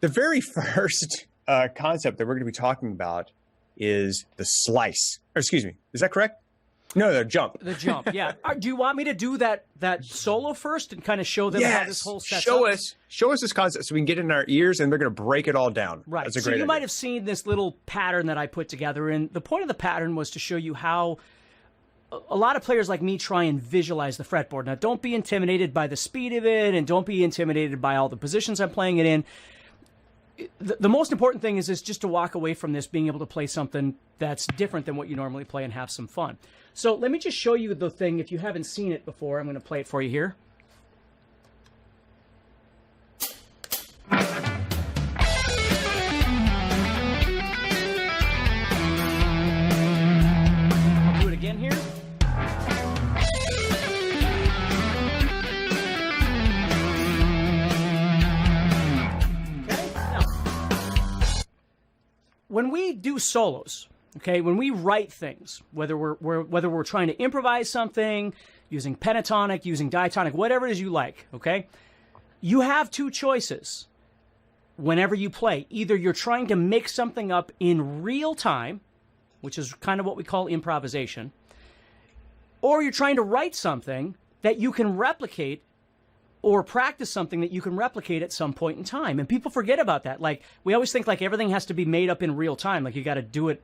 The very first concept that we're going to be talking about is the slice. Or excuse me, is that correct? No, the jump. The jump, yeah. Do you want me to do that solo first and kind of show them how this whole sets up? Show us this concept so we can get it in our ears, and they're going to break it all down. Right. That's a so great you idea. might have seen this little pattern that I put together, and the point of the pattern was to show you how a lot of players like me try and visualize the fretboard. Now, don't be intimidated by the speed of it, and don't be intimidated by all the positions I'm playing it in. The most important thing is just to walk away from this being able to play something that's different than what you normally play and have some fun. So let me just show you the thing. If you haven't seen it before, I'm going to play it for you here. I'll do it again here. When we do solos, okay, when we write things, whether we're trying to improvise something, using pentatonic, using diatonic, whatever it is you like, okay, you have two choices whenever you play. Either you're trying to make something up in real time, which is kind of what we call improvisation, or you're trying to write something that you can replicate or practice something that you can replicate at some point in time. And people forget about that. Like, we always think like everything has to be made up in real time, like you got to do it.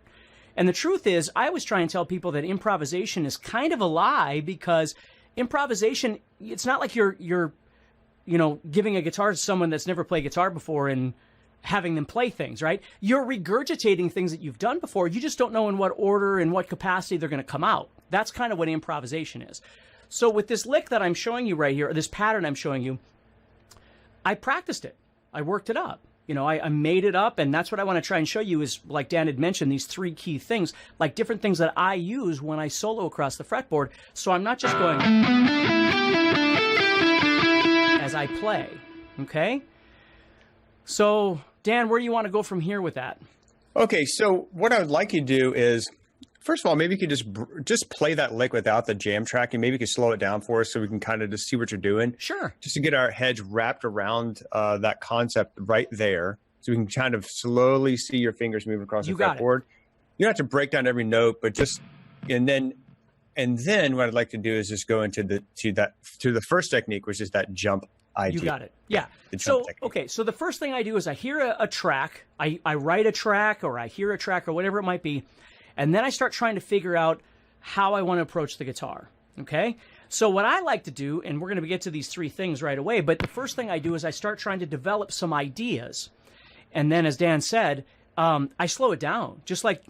And the truth is, I always try and tell people that improvisation is kind of a lie, because improvisation, it's not like you're giving a guitar to someone that's never played guitar before and having them play things, right? You're regurgitating things that you've done before. You just don't know in what order and what capacity they're going to come out. That's kind of what improvisation is. So with this lick that I'm showing you right here, or this pattern I'm showing you, I practiced it. I worked it up. I made it up, and that's what I want to try and show you is, like Dan had mentioned, these three key things, like different things that I use when I solo across the fretboard. So I'm not just going as I play, okay? So, Dan, where do you want to go from here with that? Okay, so what I would like you to do is, first of all, maybe you could just play that lick without the jam tracking. Maybe you could slow it down for us so we can kind of just see what you're doing. Sure. Just to get our heads wrapped around that concept right there, so we can kind of slowly see your fingers move across the fretboard. You don't have to break down every note, but just and then what I'd like to do is just go into the first technique, which is that jump idea. You got it. Yeah. So, okay, so the first thing I do is I hear a track, I write a track, or I hear a track, or whatever it might be, and then I start trying to figure out how I want to approach the guitar, okay? So what I like to do, and we're going to get to these three things right away, but the first thing I do is I start trying to develop some ideas. And then, as Dan said, I slow it down, just like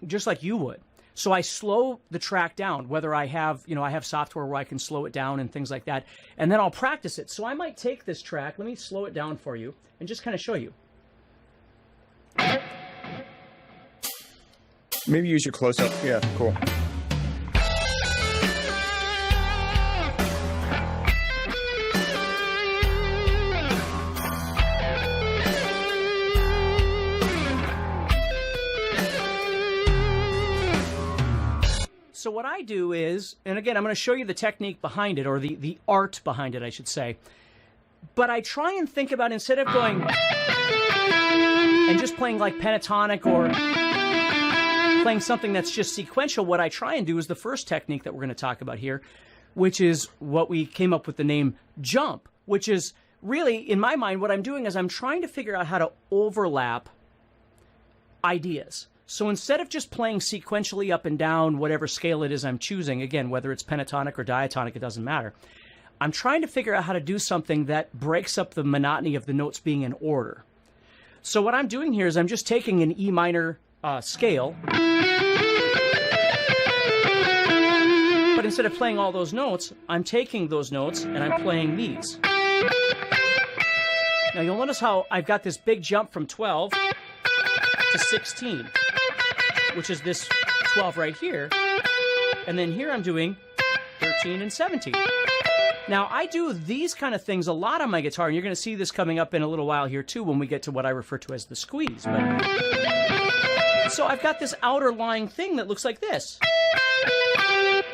you would. So I slow the track down, whether I have software where I can slow it down and things like that, and then I'll practice it. So I might take this track, let me slow it down for you, and just kind of show you. Maybe use your close-up. Yeah, cool. So what I do is, and again, I'm going to show you the technique behind it, or the art behind it, I should say. But I try and think about, instead of going and just playing like pentatonic or playing something that's just sequential, what I try and do is the first technique that we're going to talk about here, which is what we came up with the name jump, which is really, in my mind, what I'm doing is I'm trying to figure out how to overlap ideas. So instead of just playing sequentially up and down, whatever scale it is I'm choosing, again, whether it's pentatonic or diatonic, it doesn't matter. I'm trying to figure out how to do something that breaks up the monotony of the notes being in order. So what I'm doing here is I'm just taking an E minor scale, but instead of playing all those notes, I'm taking those notes and I'm playing these. Now you'll notice how I've got this big jump from 12 to 16, which is this 12 right here. And then here I'm doing 13 and 17. Now, I do these kind of things a lot on my guitar, and you're going to see this coming up in a little while here, too, when we get to what I refer to as the squeeze. So I've got this outer lying thing that looks like this.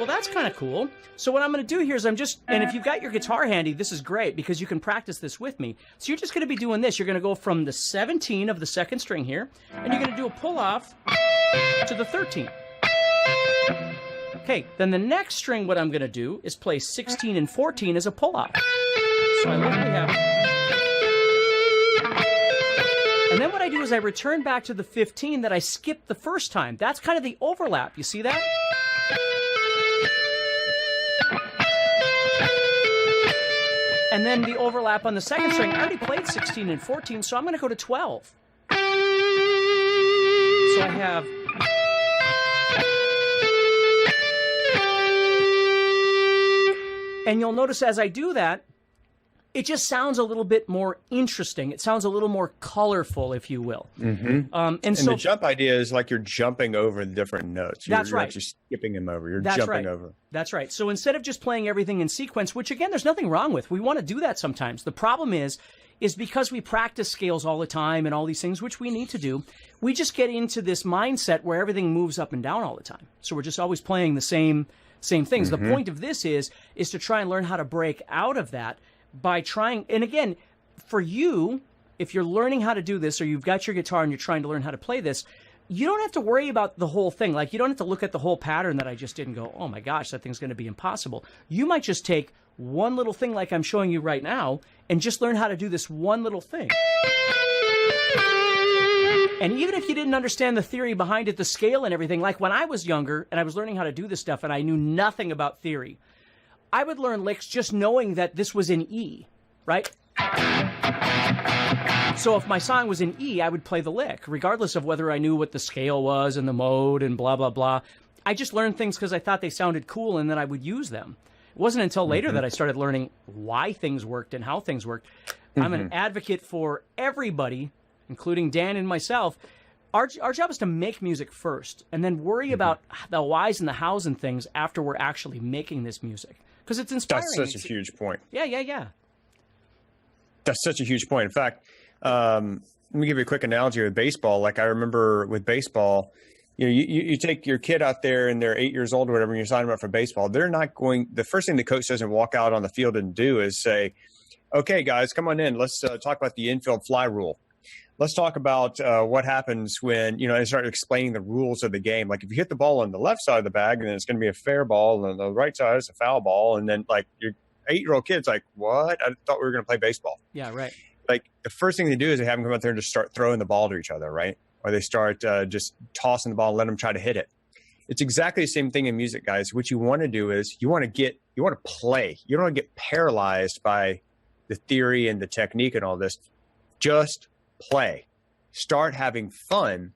well, that's kind of cool. So what I'm going to do here is and if you've got your guitar handy, this is great because you can practice this with me. So you're just going to be doing this. You're going to go from the 17 of the second string here, and you're going to do a pull-off to the 13. Okay, then the next string, what I'm going to do is play 16 and 14 as a pull-off. So I literally have... And then what I do is I return back to the 15 that I skipped the first time. That's kind of the overlap. You see that? And then the overlap on the second string, I already played 16 and 14, so I'm going to go to 12. So I have... And you'll notice as I do that, it just sounds a little bit more interesting. It sounds a little more colorful, if you will. Mm-hmm. And so the jump idea is like you're jumping over the different notes. That's right. You're not just skipping them over. You're jumping over. That's right. So instead of just playing everything in sequence, which again, there's nothing wrong with. We want to do that sometimes. The problem is because we practice scales all the time and all these things, which we need to do, we just get into this mindset where everything moves up and down all the time. So we're just always playing the same things. Mm-hmm. The point of this is to try and learn how to break out of that by trying, and again, for you, if you're learning how to do this or you've got your guitar and you're trying to learn how to play this, you don't have to worry about the whole thing. Like, you don't have to look at the whole pattern that I just did and go, oh my gosh, that thing's going to be impossible. You might just take one little thing like I'm showing you right now and just learn how to do this one little thing. And even if you didn't understand the theory behind it, the scale and everything, like when I was younger and I was learning how to do this stuff and I knew nothing about theory, I would learn licks just knowing that this was in E, right? So if my song was in E, I would play the lick, regardless of whether I knew what the scale was and the mode and blah, blah, blah. I just learned things because I thought they sounded cool and then I would use them. It wasn't until later that I started learning why things worked and how things worked. I'm an advocate for everybody, including Dan and myself. Our job is to make music first and then worry about the whys and the hows and things after we're actually making this music. Because it's inspiring. That's such a huge point. Yeah. That's such a huge point. In fact, let me give you a quick analogy with baseball. Like I remember with baseball, you take your kid out there and they're 8 years old or whatever, and you sign them up for baseball. They're not going, the first thing the coach doesn't walk out on the field and do is say, okay, guys, come on in. Let's talk about the infield fly rule. Let's talk about what happens when, they start explaining the rules of the game. Like if you hit the ball on the left side of the bag, then it's going to be a fair ball, and on the right side is a foul ball. And then like your 8-year-old kid's like, what? I thought we were going to play baseball. Yeah, right. Like the first thing they do is they have them come out there and just start throwing the ball to each other, right? Or they start just tossing the ball and let them try to hit it. It's exactly the same thing in music, guys. What you want to do is you want to play. You don't want to get paralyzed by the theory and the technique and all this. Just play. Start having fun.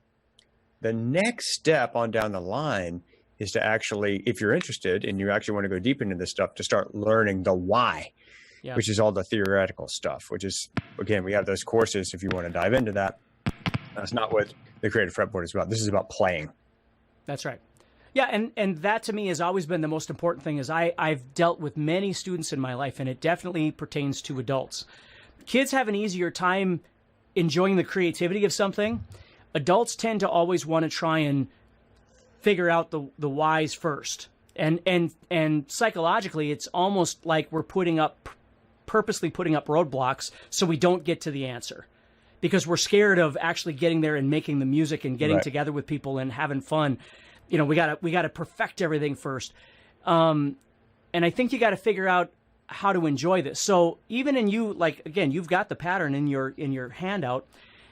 The next step on down the line is to actually, if you're interested and you actually want to go deep into this stuff, to start learning the why, which is all the theoretical stuff, which is, again, we have those courses if you want to dive into that. That's not what the Creative Fretboard is about. This is about playing. That's right. Yeah, and that to me has always been the most important thing. Is I've dealt with many students in my life, and it definitely pertains to adults. Kids have an easier time enjoying the creativity of something. Adults tend to always want to try and figure out the whys first. And psychologically, it's almost like we're purposely putting up roadblocks so we don't get to the answer, because we're scared of actually getting there and making the music and getting together with people and having fun. We gotta perfect everything first. And I think you got to figure out how to enjoy this. So even in you, like, again, you've got the pattern in your handout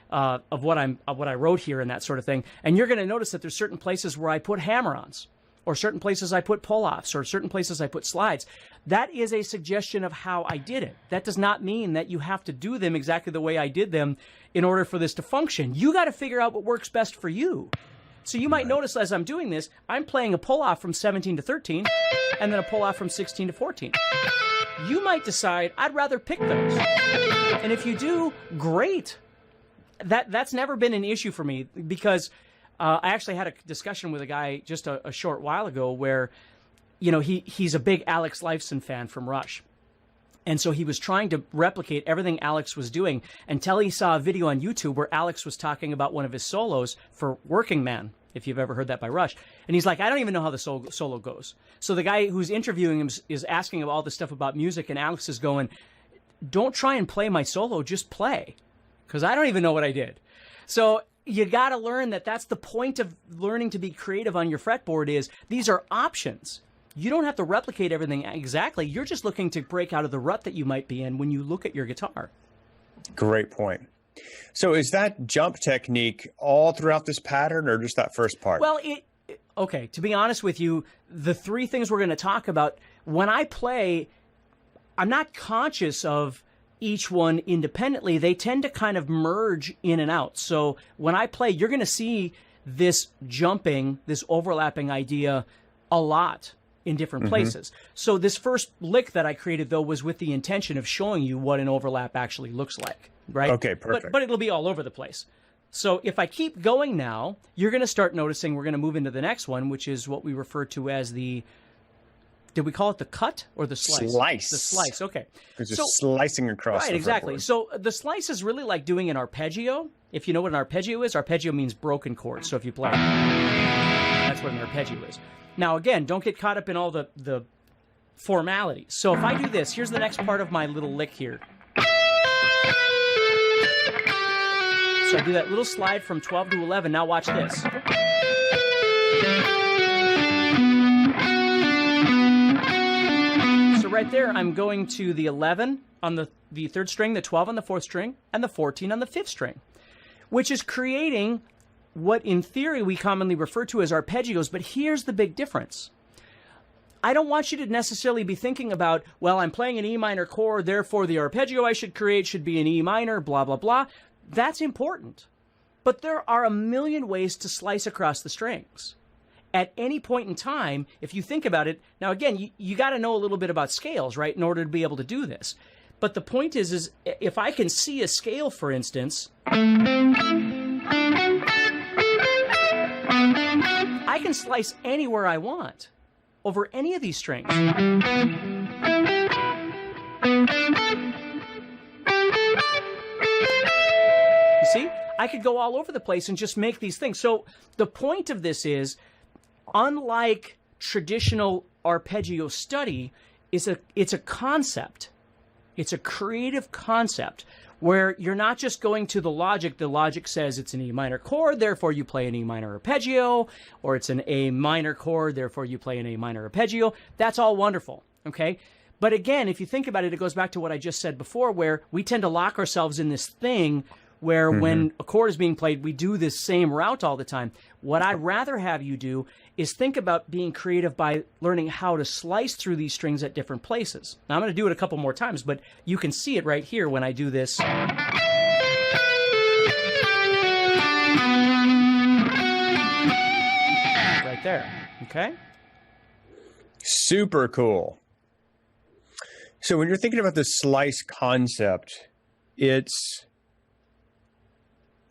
of what I wrote here and that sort of thing. And you're going to notice that there's certain places where I put hammer-ons, or certain places I put pull-offs, or certain places I put slides. That is a suggestion of how I did it. That does not mean that you have to do them exactly the way I did them in order for this to function. You got to figure out what works best for you. So you might notice as I'm doing this, I'm playing a pull-off from 17 to 13, and then a pull-off from 16 to 14. You might decide, I'd rather pick those. And if you do, great. That's never been an issue for me, because I actually had a discussion with a guy just a short while ago where, he's a big Alex Lifeson fan from Rush. And so he was trying to replicate everything Alex was doing until he saw a video on YouTube where Alex was talking about one of his solos for Working Man. if you've ever heard that by Rush. And he's like, I don't even know how the solo goes. So the guy who's interviewing him is asking him all this stuff about music, and Alex is going, don't try and play my solo, just play. Because I don't even know what I did. So you got to learn that that's the point of learning to be creative on your fretboard is these are options. You don't have to replicate everything exactly. You're just looking to break out of the rut that you might be in when you look at your guitar. Great point. So is that jump technique all throughout this pattern or just that first part? Well, okay, to be honest with you, the three things we're going to talk about, when I play, I'm not conscious of each one independently. They tend to kind of merge in and out. So when I play, you're going to see this jumping, this overlapping idea a lot in different places. So this first lick that I created, though, was with the intention of showing you what an overlap actually looks like, right? Okay, perfect. But it'll be all over the place. So if I keep going now, you're going to start noticing we're going to move into the next one, which is what we refer to as the, did we call it the cut or the slice? Slice. The slice, okay. Because you're slicing across Right, exactly. So the slice is really like doing an arpeggio. If you know what an arpeggio is, arpeggio means broken chords. So if you play, that's what an arpeggio is. Now, again, don't get caught up in all the formalities. So if I do this, here's the next part of my little lick here. So I do that little slide from 12 to 11. Now watch this. So right there, I'm going to the 11 on the third string, the 12 on the fourth string, and the 14 on the fifth string, which is creating what in theory we commonly refer to as arpeggios, but here's the big difference. I don't want you to necessarily be thinking about, well, I'm playing an E minor chord, therefore the arpeggio I should create should be an E minor, blah, blah, blah. That's important. But there are a million ways to slice across the strings. At any point in time, if you think about it, now again, you got to know a little bit about scales, right, in order to be able to do this. But the point is if I can see a scale, for instance, I can slice anywhere I want over any of these strings. You see? I could go all over the place and just make these things. So the point of this is, unlike traditional arpeggio study, it's a concept. It's a creative concept where you're not just going to the logic. The logic says it's an E minor chord, therefore you play an E minor arpeggio, or it's an A minor chord, therefore you play an A minor arpeggio. That's all wonderful, okay? But again, if you think about it, it goes back to what I just said before, where we tend to lock ourselves in this thing where when a chord is being played, we do this same route all the time. What I'd rather have you do is think about being creative by learning how to slice through these strings at different places. Now, I'm going to do it a couple more times, but you can see it right here when I do this. Right there, okay? Super cool. So when you're thinking about the slice concept, it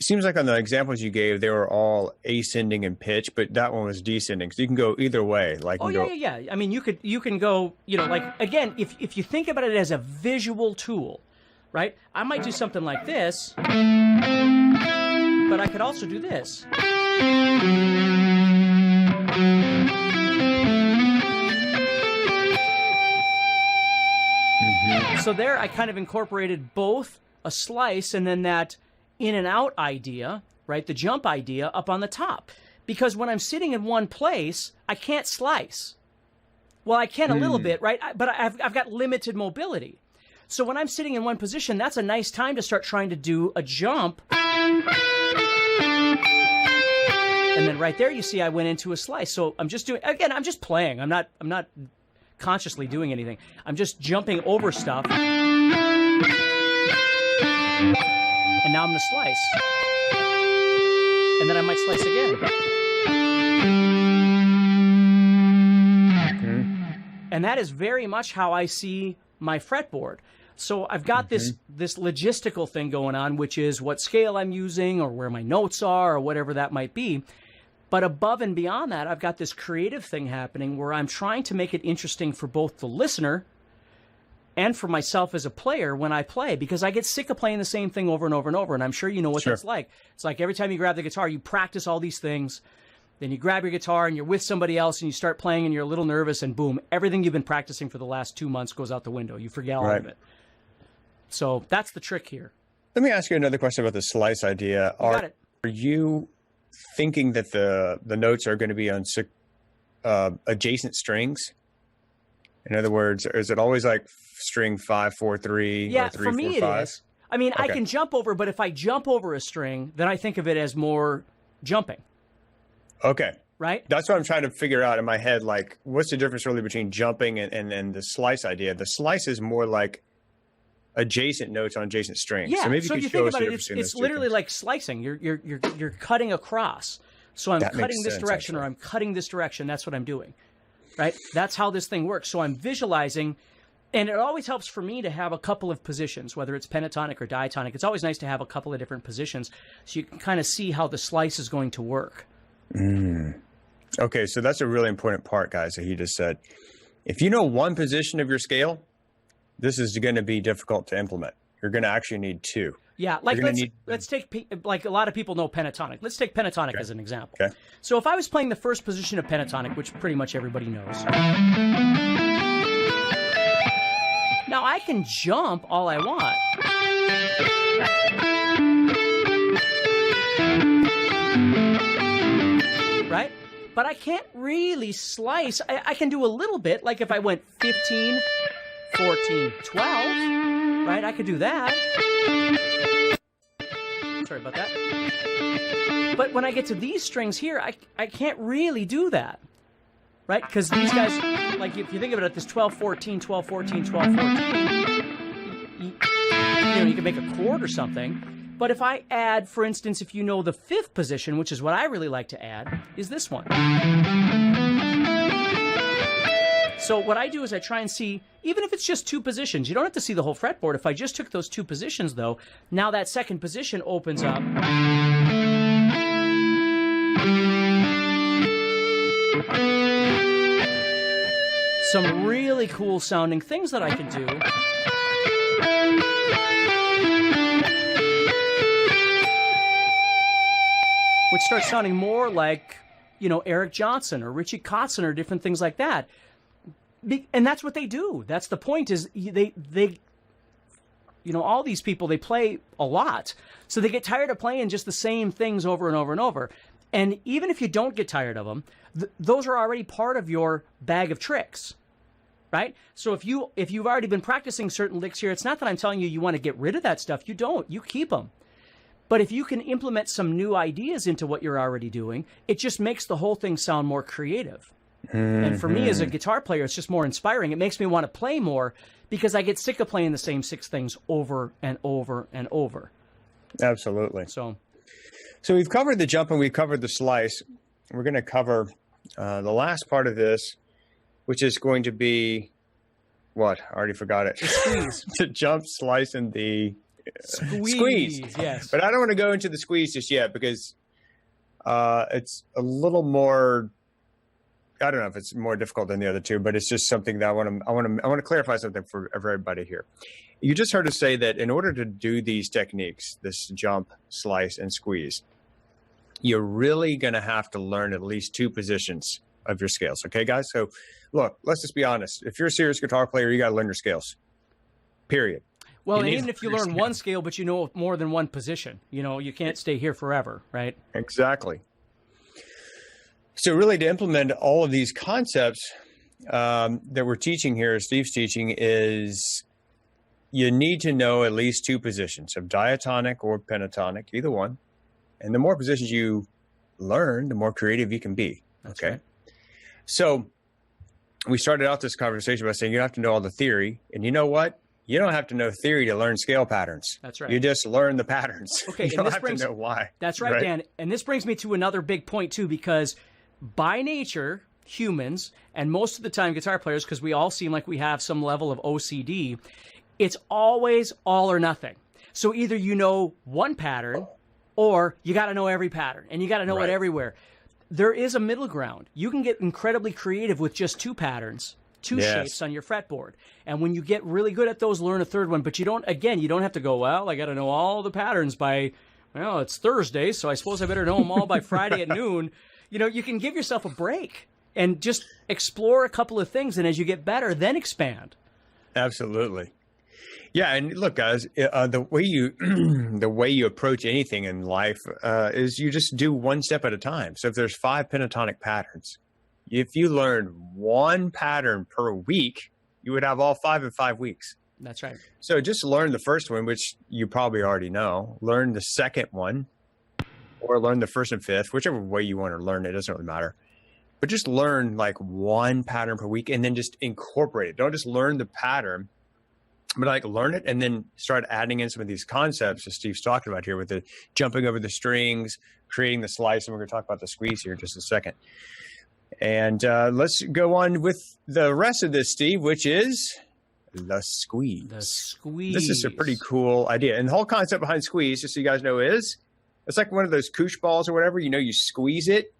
seems like on the examples you gave, they were all ascending in pitch, but that one was descending. So you can go either way. Like, yeah. I mean, you can go, like, again, if you think about it as a visual tool, right? I might do something like this, but I could also do this. So there, I kind of incorporated both a slice and then that in and out idea, right? The jump idea up on the top. Because when I'm sitting in one place, I can't slice. Well, I can a little bit, right? But I've got limited mobility. So when I'm sitting in one position, that's a nice time to start trying to do a jump. And then right there, you see I went into a slice. So I'm just doing, again, I'm just playing. I'm not consciously doing anything. I'm just jumping over stuff. And now I'm going to slice. And then I might slice again. And that is very much how I see my fretboard. So I've got this logistical thing going on, which is what scale I'm using or where my notes are or whatever that might be. But above and beyond that, I've got this creative thing happening where I'm trying to make it interesting for both the listener and for myself as a player when I play, because I get sick of playing the same thing over and over and over, and I'm sure you know what that's like. It's like every time you grab the guitar, you practice all these things, Then you grab your guitar and you're with somebody else and you start playing and you're a little nervous and boom, everything you've been practicing for the last 2 months goes out the window. You forget all of it. So that's the trick here. Let me ask you another question about the slice idea. Are you thinking that the notes are going to be on adjacent strings? In other words, is it always like string 5, 4, 3? Yeah, or 3, for me 4, 5? it is. I mean, I can jump over, but if I jump over a string, then I think of it as more jumping. Okay. Right? That's what I'm trying to figure out in my head. Like, what's the difference really between jumping and the slice idea? The slice is more like adjacent notes on adjacent strings. Yeah. So maybe So you if you could show think us about the it, difference it's literally like slicing. You're cutting across. So I'm cutting this direction or I'm cutting this direction. That's what I'm doing. Right? That's how this thing works. So I'm visualizing. And it always helps for me to have a couple of positions, whether it's pentatonic or diatonic. It's always nice to have a couple of different positions so you can kind of see how the slice is going to work. Okay, so that's a really important part, guys, that he just said. If you know one position of your scale, this is going to be difficult to implement. You're going to actually need two. Yeah, like let's take, like a lot of people know pentatonic. Let's take pentatonic as an example. Okay. So if I was playing the first position of pentatonic, which pretty much everybody knows. Now I can jump all I want. Right? But I can't really slice. I can do a little bit, like if I went 15, 14, 12, right? I could do that. Sorry about that. But when I get to these strings here, I can't really do that. Right? Because these guys, like if you think of it at this 12, 14, 12, 14, 12, 14, you can make a chord or something. But if I add, for instance, if you know the fifth position, which is what I really like to add, is this one. So what I do is I try and see, even if it's just two positions, you don't have to see the whole fretboard. If I just took those two positions, though, now that second position opens up. Some really cool sounding things that I can do. Which starts sounding more like, Eric Johnson or Richie Kotzen or different things like that. And that's what they do. That's the point is they all these people, they play a lot. So they get tired of playing just the same things over and over and over. And even if you don't get tired of them, those are already part of your bag of tricks. Right? So if you've already been practicing certain licks here, it's not that I'm telling you want to get rid of that stuff. You don't. You keep them. But if you can implement some new ideas into what you're already doing, it just makes the whole thing sound more creative. And for me as a guitar player, it's just more inspiring. It makes me want to play more because I get sick of playing the same six things over and over and over. Absolutely. So we've covered the jump and we've covered the slice. We're going to cover the last part of this, which is going to be what? I already forgot it. Squeeze. The jump, slice, and the squeeze. Yes. But I don't want to go into the squeeze just yet because it's a little more. I don't know if it's more difficult than the other two, but it's just something that I want to clarify something for everybody here. You just heard us say that in order to do these techniques, this jump, slice, and squeeze, you're really going to have to learn at least two positions of your scales. Okay, guys? So look, let's just be honest. If you're a serious guitar player, you got to learn your scales. Period. Well, and even if you learn one scale, but you know more than one position, you can't stay here forever, right? Exactly. So really to implement all of these concepts that we're teaching here, Steve's teaching, is you need to know at least two positions of diatonic or pentatonic, either one. And the more positions you learn, the more creative you can be. That's okay. Right. So we started out this conversation by saying you don't have to know all the theory. And you know what? You don't have to know theory to learn scale patterns. That's right. You just learn the patterns. Okay. You don't have to know why. That's right, Dan. And this brings me to another big point, too, because by nature, humans, and most of the time guitar players, because we all seem like we have some level of OCD, it's always all or nothing. So either you know one pattern or you got to know every pattern and you got to know it everywhere. There is a middle ground. You can get incredibly creative with just two patterns, two shapes on your fretboard. And when you get really good at those, learn a third one. But you don't have to go, well, I got to know all the patterns by, it's Thursday, so I suppose I better know them all by Friday at noon. you know, you can give yourself a break and just explore a couple of things. And as you get better, then expand. Absolutely. Yeah, and look, guys, the way you the way you approach anything in life is you just do one step at a time. So if there's 5 pentatonic patterns, if you learned one pattern per week, you would have all 5 in 5 weeks. That's right. So just learn the first one, which you probably already know. Learn the second one, or learn the first and fifth, whichever way you want to learn it. It doesn't really matter. But just learn like one pattern per week, and then just incorporate it. Don't just learn the pattern, but like learn it and then start adding in some of these concepts that Steve's talking about here with the jumping over the strings, creating the slice, and we're going to talk about the squeeze here in just a second. And let's go on with the rest of this, Steve, which is the squeeze. The squeeze. This is a pretty cool idea. And the whole concept behind squeeze, just so you guys know, is it's like one of those koosh balls or whatever. You know, you squeeze it,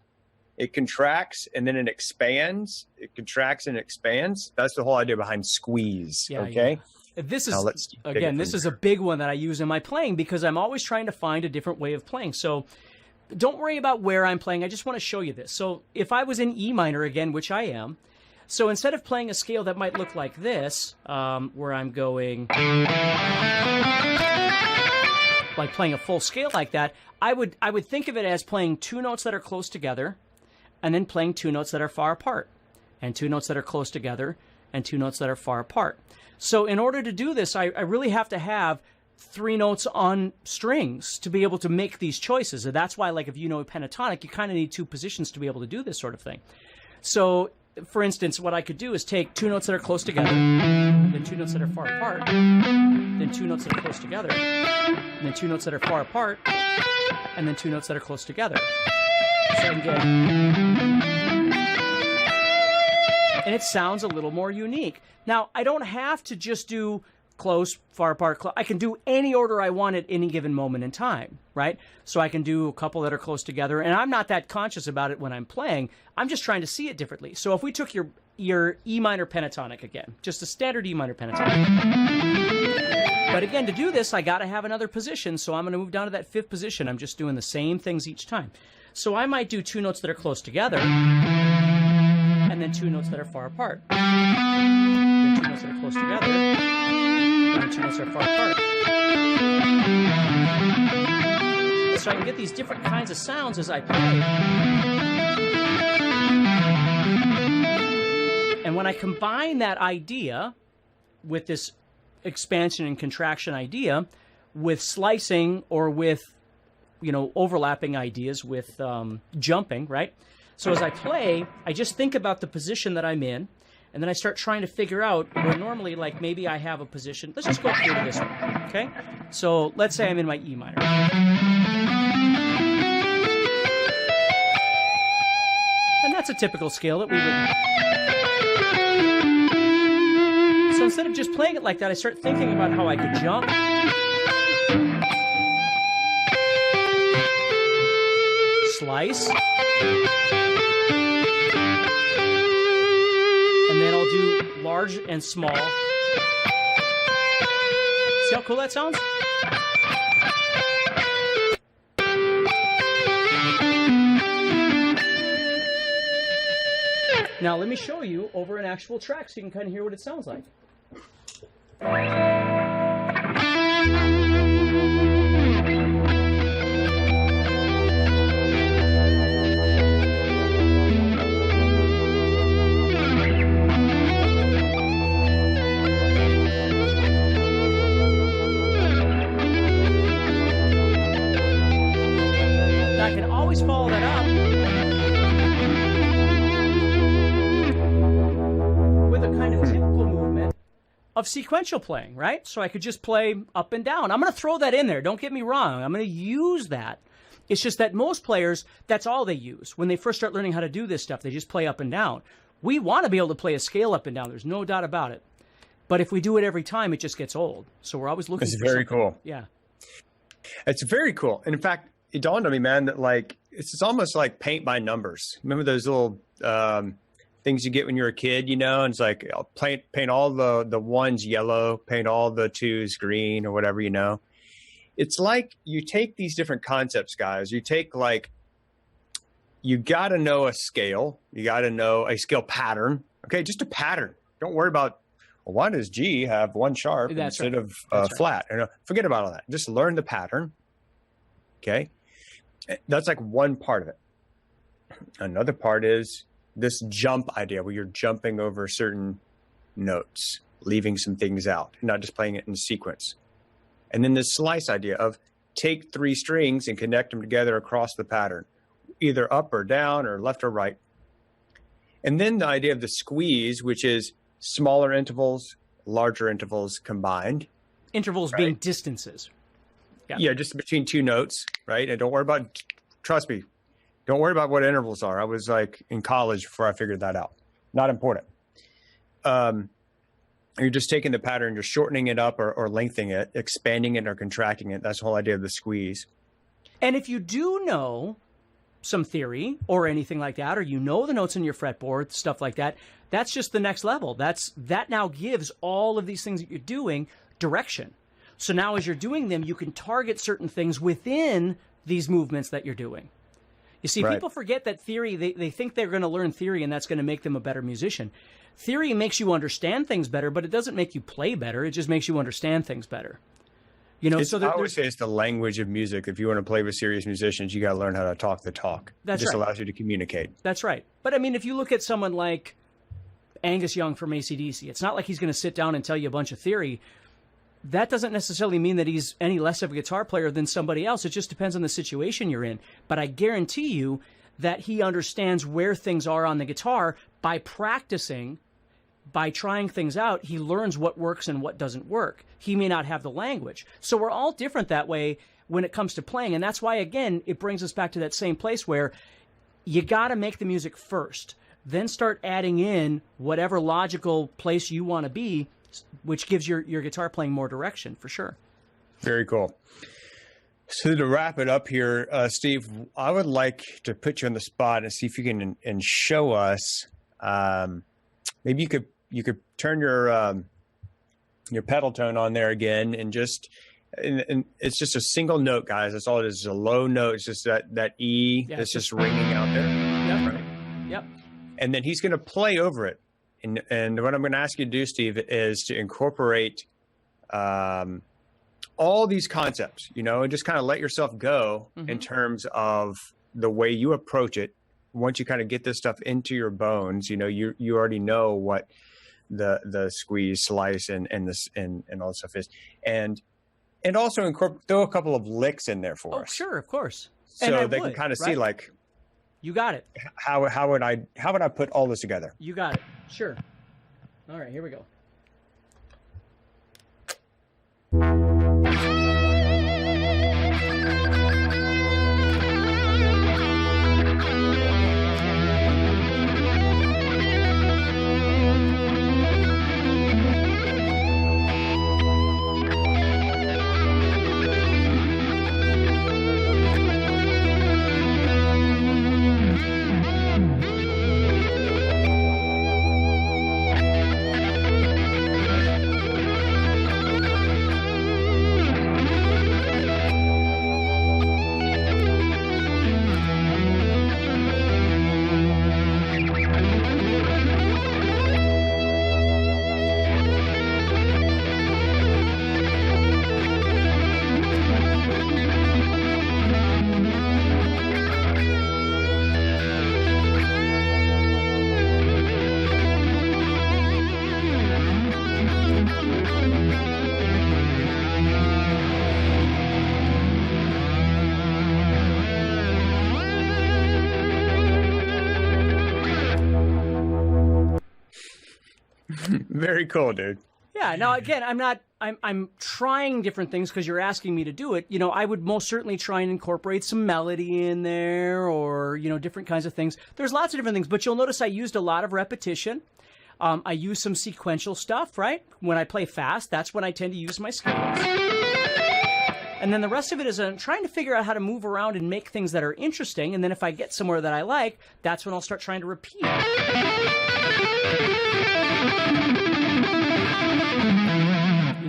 it contracts, and then it expands. It contracts and expands. That's the whole idea behind squeeze. Yeah, okay? Yeah. This is, again, this is a big one that I use in my playing because I'm always trying to find a different way of playing. So don't worry about where I'm playing. I just want to show you this. So if I was in E minor again, which I am, so instead of playing a scale that might look like this, where I'm going, like playing a full scale like that, I would think of it as playing 2 notes that are close together, and then playing 2 notes that are far apart, and 2 notes that are close together, and 2 notes that are far apart. So in order to do this, I really have to have 3 notes on strings to be able to make these choices. And that's why, like, if you know pentatonic, you kind of need 2 positions to be able to do this sort of thing. So, for instance, what I could do is take 2 notes that are close together, then 2 notes that are far apart, then 2 notes that are close together, and then 2 notes that are far apart, and then 2 notes that are close together. So I can get... And it sounds a little more unique. Now, I don't have to just do close, far apart, close. I can do any order I want at any given moment in time, right? So I can do a couple that are close together, and I'm not that conscious about it when I'm playing. I'm just trying to see it differently. So if we took your E minor pentatonic again, just a standard E minor pentatonic. But again, to do this, I got to have another position, so I'm going to move down to that 5th position. I'm just doing the same things each time. So I might do 2 notes that are close together, and then 2 notes that are far apart. Then 2 notes that are close together, and then 2 notes that are far apart. So I can get these different kinds of sounds as I play. And when I combine that idea with this expansion and contraction idea with slicing or with, you know, overlapping ideas with jumping, right? So as I play, I just think about the position that I'm in, and then I start trying to figure out where normally, like, maybe I have a position. Let's just go through to this one, okay? So let's say I'm in my E minor. And that's a typical scale that we would... So instead of just playing it like that, I start thinking about how I could jump. Slice. And then I'll do large and small. See how cool that sounds? Now let me show you over an actual track so you can kind of hear what it sounds like. Follow that up with a kind of typical movement of sequential playing, right? So I could just play up and down. I'm going to throw that in there. Don't get me wrong. I'm going to use that. It's just that most players, that's all they use. When they first start learning how to do this stuff, they just play up and down. We want to be able to play a scale up and down. There's no doubt about it. But if we do it every time, it just gets old. So we're always looking for something. It's very cool. Yeah. It's very cool. And in fact, it dawned on me, man, that like it's almost like paint by numbers. Remember those little things you get when you're a kid, you know? And it's like I'll paint all the ones yellow, paint all the twos green or whatever, you know? It's like you take these different concepts, guys. You take like you got to know a scale. You got to know a scale pattern. Okay, just a pattern. Don't worry about, well, why does G have one sharp instead of flat? Forget about all that. Just learn the pattern. Okay, that's like one part of it. Another part is this jump idea where you're jumping over certain notes, leaving some things out, not just playing it in sequence. And then this slice idea of take 3 strings and connect them together across the pattern, either up or down or left or right. And then the idea of the squeeze, which is smaller intervals, larger intervals combined. Intervals being distances. Yeah, just between 2 notes, right? And don't worry about, trust me, don't worry about what intervals are. I was like in college before I figured that out. Not important. You're just taking the pattern, you're shortening it up or lengthening it, expanding it or contracting it. That's the whole idea of the squeeze. And if you do know some theory or anything like that, or you know the notes in your fretboard, stuff like that, that's just the next level. That now gives all of these things that you're doing direction. So now as you're doing them, you can target certain things within these movements that you're doing. You see, people forget that theory, they think they're going to learn theory and that's going to make them a better musician. Theory makes you understand things better, but it doesn't make you play better. It just makes you understand things better. You know, I always say it's the language of music. If you want to play with serious musicians, you got to learn how to talk the talk. It just allows you to communicate. That's right. But I mean, if you look at someone like Angus Young from AC/DC, it's not like he's going to sit down and tell you a bunch of theory. That doesn't necessarily mean that he's any less of a guitar player than somebody else. It just depends on the situation you're in. But I guarantee you that he understands where things are on the guitar by practicing, by trying things out. He learns what works and what doesn't work. He may not have the language. So we're all different that way when it comes to playing. And that's why, again, it brings us back to that same place where you got to make the music first, then start adding in whatever logical place you want to be, which gives your guitar playing more direction, for sure. Very cool. So to wrap it up here, Steve, I would like to put you on the spot and see if you can and show us. Maybe you could turn your pedal tone on there again, and it's just a single note, guys. That's all it is. It's a low note. It's just that E that's just ringing out there. Yep. Right. Yep. And then he's going to play over it. And what I'm going to ask you to do, Steve, is to incorporate all these concepts, and just kind of let yourself go in terms of the way you approach it. Once you kind of get this stuff into your bones, you already know what the squeeze, slice, and all this stuff is, and also throw a couple of licks in there for us. Sure, of course. So they can kind of see, like, you got it. How would I put all this together? You got it. Sure. All right, here we go. Very cool, dude. Yeah. Now, again, I'm trying different things because you're asking me to do it. I would most certainly try and incorporate some melody in there, or, different kinds of things. There's lots of different things, but you'll notice I used a lot of repetition. I use some sequential stuff, right? When I play fast, that's when I tend to use my scales. And then the rest of it is I'm trying to figure out how to move around and make things that are interesting. And then if I get somewhere that I like, that's when I'll start trying to repeat.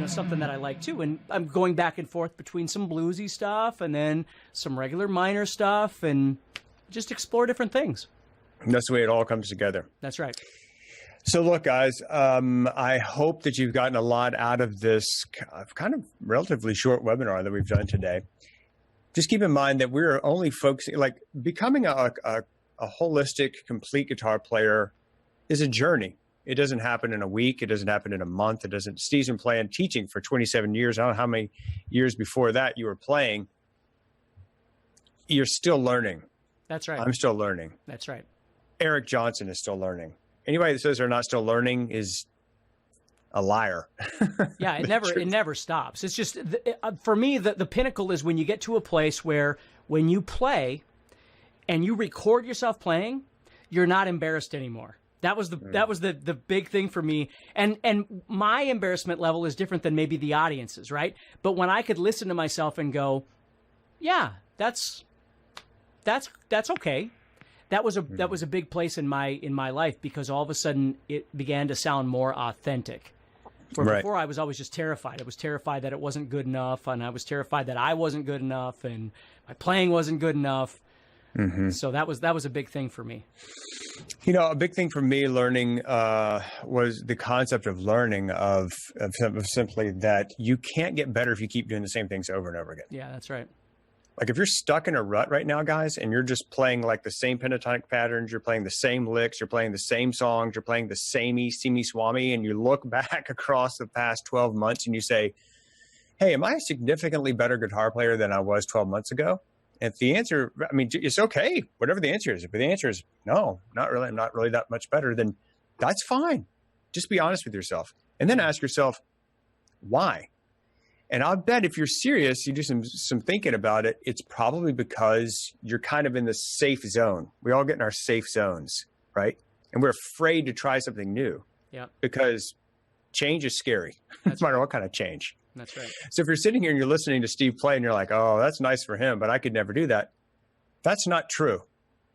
Something that I like too. And I'm going back and forth between some bluesy stuff and then some regular minor stuff, and just explore different things. And that's the way it all comes together. That's right. So look, guys, I hope that you've gotten a lot out of this kind of relatively short webinar that we've done today. Just keep in mind that we're only focusing, like becoming a holistic, complete guitar player is a journey. It doesn't happen in a week. It doesn't happen in a month. It doesn't. Steve's been playing, teaching for 27 years. I don't know how many years before that you were playing. You're still learning. That's right. I'm still learning. That's right. Eric Johnson is still learning. Anybody that says they're not still learning is a liar. Yeah, it never stops. It's just, for me, the pinnacle is when you get to a place where when you play and you record yourself playing, you're not embarrassed anymore. That was the big thing for me. And my embarrassment level is different than maybe the audience's, right? But when I could listen to myself and go, yeah, that's okay. That was a big place in my life, because all of a sudden it began to sound more authentic. Where before I was always just terrified. I was terrified that it wasn't good enough, and I was terrified that I wasn't good enough, and my playing wasn't good enough. Mm-hmm. So that was a big thing for me. You know, a big thing for me learning was the concept of learning of simply that you can't get better if you keep doing the same things over and over again. Yeah, that's right. Like if you're stuck in a rut right now, guys, and you're just playing like the same pentatonic patterns, you're playing the same licks, you're playing the same songs, you're playing the samey, seamy, swami, and you look back across the past 12 months and you say, hey, am I a significantly better guitar player than I was 12 months ago? And if the answer, I mean, it's okay, whatever the answer is. If the answer is no, not really, I'm not really that much better, then that's fine. Just be honest with yourself. And then ask yourself, why? And I'll bet if you're serious, you do some thinking about it, it's probably because you're kind of in the safe zone. We all get in our safe zones, right? And we're afraid to try something new. Yeah. Because change is scary, no matter what kind of change. That's right. So if you're sitting here and you're listening to Steve play and you're like, oh, that's nice for him, but I could never do that. That's not true.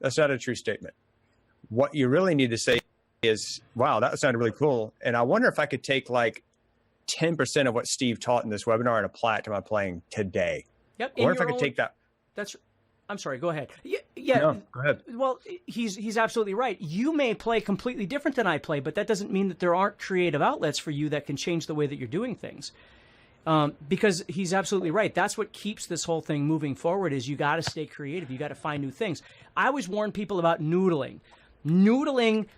That's not a true statement. What you really need to say is, wow, that sounded really cool. And I wonder if I could take like 10% of what Steve taught in this webinar and apply it to my playing today. Yep. Or if I could take that. I'm sorry, go ahead. Yeah. No, go ahead. Well, he's absolutely right. You may play completely different than I play, but that doesn't mean that there aren't creative outlets for you that can change the way that you're doing things. Because he's absolutely right. That's what keeps this whole thing moving forward, is you got to stay creative. You got to find new things. I always warn people about noodling. Noodling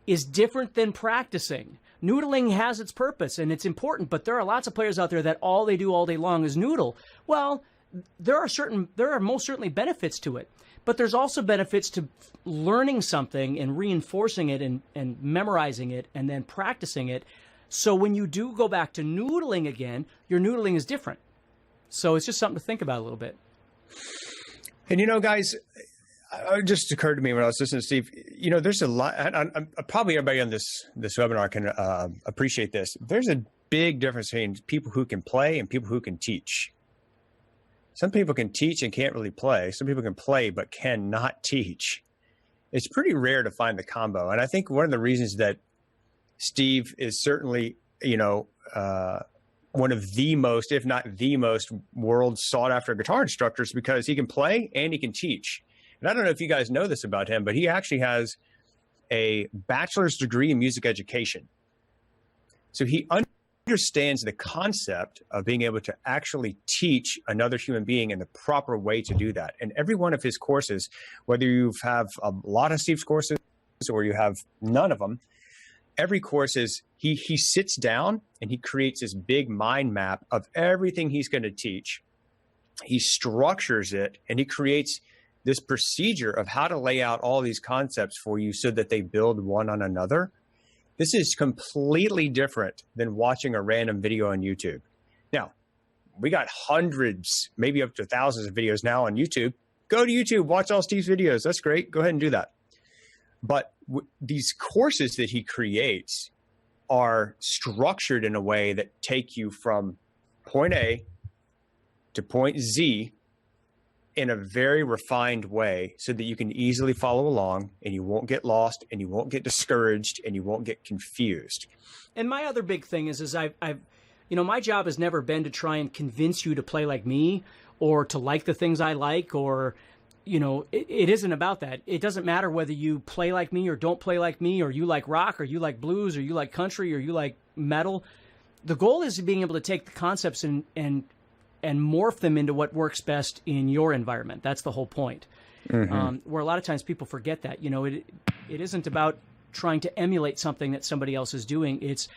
is different than practicing. Noodling has its purpose and it's important, but there are lots of players out there that all they do all day long is noodle. Well, there are most certainly benefits to it, but there's also benefits to learning something and reinforcing it and memorizing it and then practicing it. So when you do go back to noodling again, your noodling is different. So it's just something to think about a little bit. And you know, guys, it just occurred to me when I was listening to Steve, you know, there's a lot, probably everybody on this webinar can appreciate this. There's a big difference between people who can play and people who can teach. Some people can teach and can't really play. Some people can play but cannot teach. It's pretty rare to find the combo. And I think one of the reasons that Steve is certainly, you know, one of the most, if not the most, world sought after guitar instructors, because he can play and he can teach. And I don't know if you guys know this about him, but he actually has a bachelor's degree in music education. So he understands the concept of being able to actually teach another human being in the proper way to do that. And every one of his courses, whether you have a lot of Steve's courses or you have none of them, every course is he sits down and he creates this big mind map of everything he's going to teach. He structures it and he creates this procedure of how to lay out all these concepts for you so that they build one on another. This is completely different than watching a random video on YouTube. Now, we got hundreds, maybe up to thousands of videos now on YouTube. Go to YouTube, watch all Steve's videos. That's great. Go ahead and do that. But these courses that he creates are structured in a way that take you from point A to point Z in a very refined way so that you can easily follow along and you won't get lost and you won't get discouraged and you won't get confused. And my other big thing is I've you know, my job has never been to try and convince you to play like me or to like the things I like or it isn't about that. It doesn't matter whether you play like me or don't play like me, or you like rock or you like blues or you like country or you like metal. The goal is being able to take the concepts and morph them into what works best in your environment. That's the whole point. Where a lot of times people forget that, it isn't about trying to emulate something that somebody else is doing. It's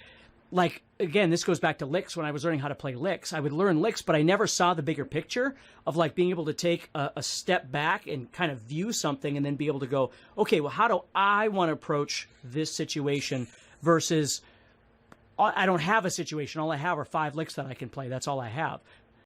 like, again, this goes back to licks. When I was learning how to play licks, I would learn licks, but I never saw the bigger picture of like being able to take a step back and kind of view something and then be able to go, okay, well, how do I want to approach this situation versus I don't have a situation. All I have are 5 licks that I can play. That's all I have.